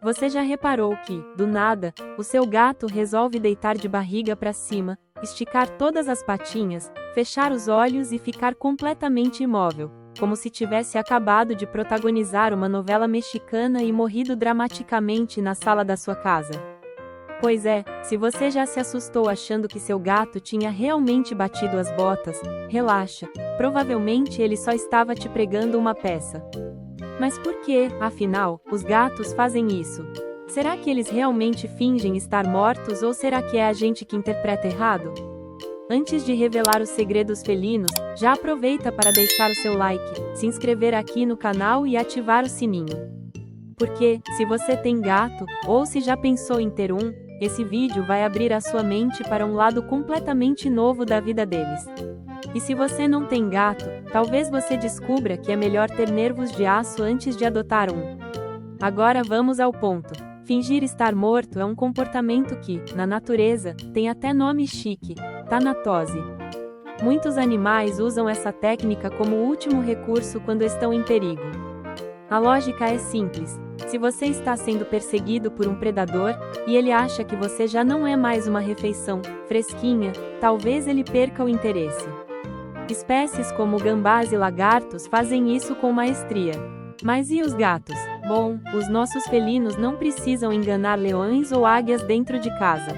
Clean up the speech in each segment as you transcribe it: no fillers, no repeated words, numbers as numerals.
Você já reparou que, do nada, o seu gato resolve deitar de barriga para cima, esticar todas as patinhas, fechar os olhos e ficar completamente imóvel, como se tivesse acabado de protagonizar uma novela mexicana e morrido dramaticamente na sala da sua casa? Pois é, se você já se assustou achando que seu gato tinha realmente batido as botas, relaxa, provavelmente ele só estava te pregando uma peça. Mas por que, afinal, os gatos fazem isso? Será que eles realmente fingem estar mortos ou será que é a gente que interpreta errado? Antes de revelar os segredos felinos, já aproveita para deixar o seu like, se inscrever aqui no canal e ativar o sininho. Porque, se você tem gato, ou se já pensou em ter um, esse vídeo vai abrir a sua mente para um lado completamente novo da vida deles. E se você não tem gato, talvez você descubra que é melhor ter nervos de aço antes de adotar um. Agora vamos ao ponto. Fingir estar morto é um comportamento que, na natureza, tem até nome chique: tanatose. Muitos animais usam essa técnica como último recurso quando estão em perigo. A lógica é simples. Se você está sendo perseguido por um predador, e ele acha que você já não é mais uma refeição fresquinha, talvez ele perca o interesse. Espécies como gambás e lagartos fazem isso com maestria. Mas e os gatos? Bom, os nossos felinos não precisam enganar leões ou águias dentro de casa.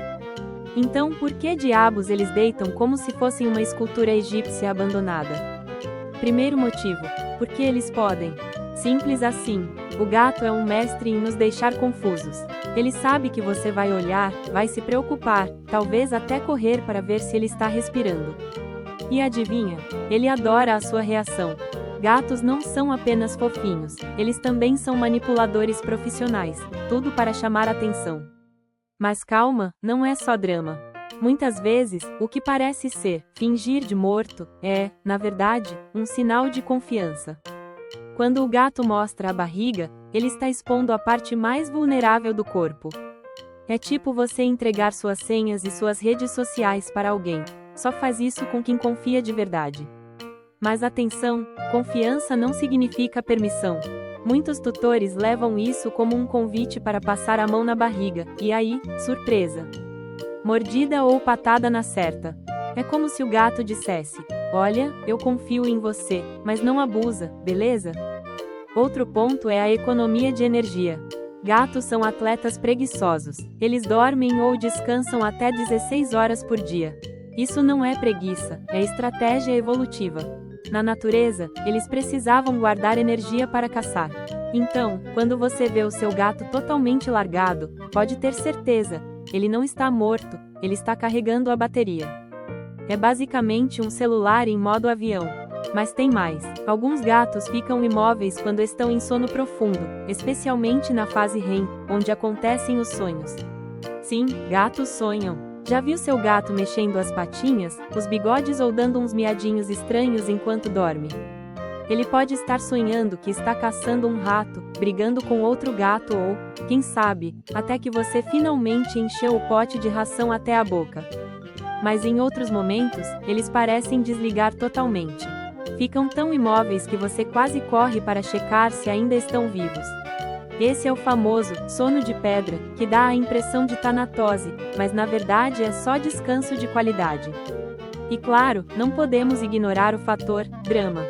Então por que diabos eles deitam como se fossem uma escultura egípcia abandonada? Primeiro motivo, porque eles podem. Simples assim. O gato é um mestre em nos deixar confusos. Ele sabe que você vai olhar, vai se preocupar, talvez até correr para ver se ele está respirando. E adivinha? Ele adora a sua reação. Gatos não são apenas fofinhos, eles também são manipuladores profissionais, tudo para chamar atenção. Mas calma, não é só drama. Muitas vezes, o que parece ser fingir de morto é, na verdade, um sinal de confiança. Quando o gato mostra a barriga, ele está expondo a parte mais vulnerável do corpo. É tipo você entregar suas senhas e suas redes sociais para alguém. Só faz isso com quem confia de verdade. Mas atenção, confiança não significa permissão. Muitos tutores levam isso como um convite para passar a mão na barriga, e aí, surpresa. Mordida ou patada na certa. É como se o gato dissesse: olha, eu confio em você, mas não abusa, beleza? Outro ponto é a economia de energia. Gatos são atletas preguiçosos. Eles dormem ou descansam até 16 horas por dia. Isso não é preguiça, é estratégia evolutiva. Na natureza, eles precisavam guardar energia para caçar. Então, quando você vê o seu gato totalmente largado, pode ter certeza, ele não está morto, ele está carregando a bateria. É basicamente um celular em modo avião. Mas tem mais. Alguns gatos ficam imóveis quando estão em sono profundo, especialmente na fase REM, onde acontecem os sonhos. Sim, gatos sonham. Já viu seu gato mexendo as patinhas, os bigodes ou dando uns miadinhos estranhos enquanto dorme? Ele pode estar sonhando que está caçando um rato, brigando com outro gato ou, quem sabe, até que você finalmente encheu o pote de ração até a boca. Mas em outros momentos, eles parecem desligar totalmente. Ficam tão imóveis que você quase corre para checar se ainda estão vivos. Esse é o famoso sono de pedra, que dá a impressão de tanatose, mas na verdade é só descanso de qualidade. E claro, não podemos ignorar o fator drama.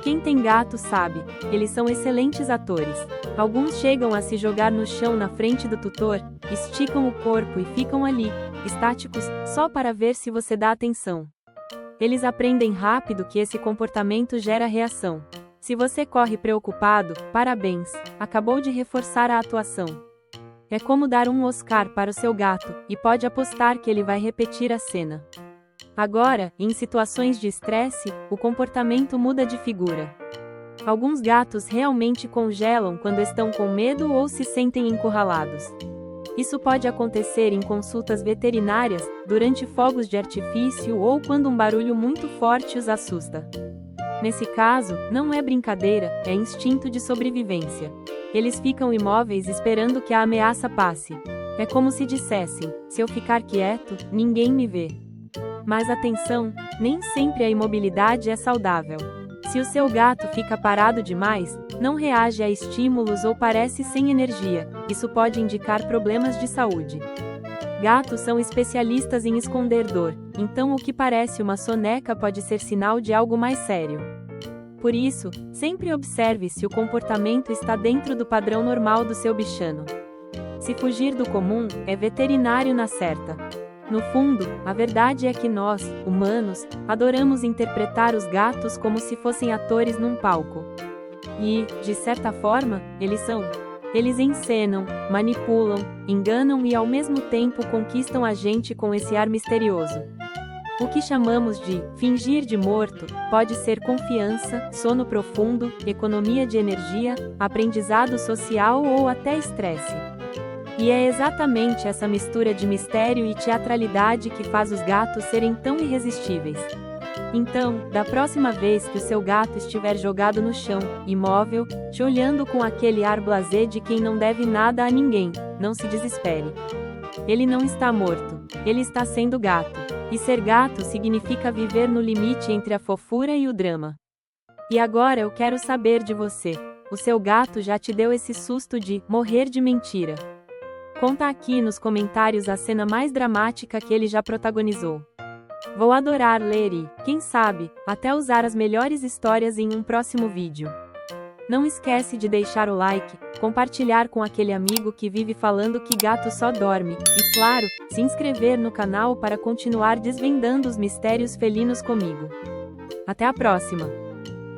Quem tem gato sabe, eles são excelentes atores. Alguns chegam a se jogar no chão na frente do tutor, esticam o corpo e ficam ali, estáticos, só para ver se você dá atenção. Eles aprendem rápido que esse comportamento gera reação. Se você corre preocupado, parabéns, acabou de reforçar a atuação. É como dar um Oscar para o seu gato, e pode apostar que ele vai repetir a cena. Agora, em situações de estresse, o comportamento muda de figura. Alguns gatos realmente congelam quando estão com medo ou se sentem encurralados. Isso pode acontecer em consultas veterinárias, durante fogos de artifício ou quando um barulho muito forte os assusta. Nesse caso, não é brincadeira, é instinto de sobrevivência. Eles ficam imóveis esperando que a ameaça passe. É como se dissessem: se eu ficar quieto, ninguém me vê. Mas atenção, nem sempre a imobilidade é saudável. Se o seu gato fica parado demais, não reage a estímulos ou parece sem energia, isso pode indicar problemas de saúde. Gatos são especialistas em esconder dor, então o que parece uma soneca pode ser sinal de algo mais sério. Por isso, sempre observe se o comportamento está dentro do padrão normal do seu bichano. Se fugir do comum, é veterinário na certa. No fundo, a verdade é que nós, humanos, adoramos interpretar os gatos como se fossem atores num palco. E, de certa forma, eles são. Eles encenam, manipulam, enganam e ao mesmo tempo conquistam a gente com esse ar misterioso. O que chamamos de fingir de morto pode ser confiança, sono profundo, economia de energia, aprendizado social ou até estresse. E é exatamente essa mistura de mistério e teatralidade que faz os gatos serem tão irresistíveis. Então, da próxima vez que o seu gato estiver jogado no chão, imóvel, te olhando com aquele ar blasé de quem não deve nada a ninguém, não se desespere. Ele não está morto, ele está sendo gato. E ser gato significa viver no limite entre a fofura e o drama. E agora eu quero saber de você. O seu gato já te deu esse susto de morrer de mentira? Conta aqui nos comentários a cena mais dramática que ele já protagonizou. Vou adorar ler e, quem sabe, até usar as melhores histórias em um próximo vídeo. Não esquece de deixar o like, compartilhar com aquele amigo que vive falando que gato só dorme, e claro, se inscrever no canal para continuar desvendando os mistérios felinos comigo. Até a próxima!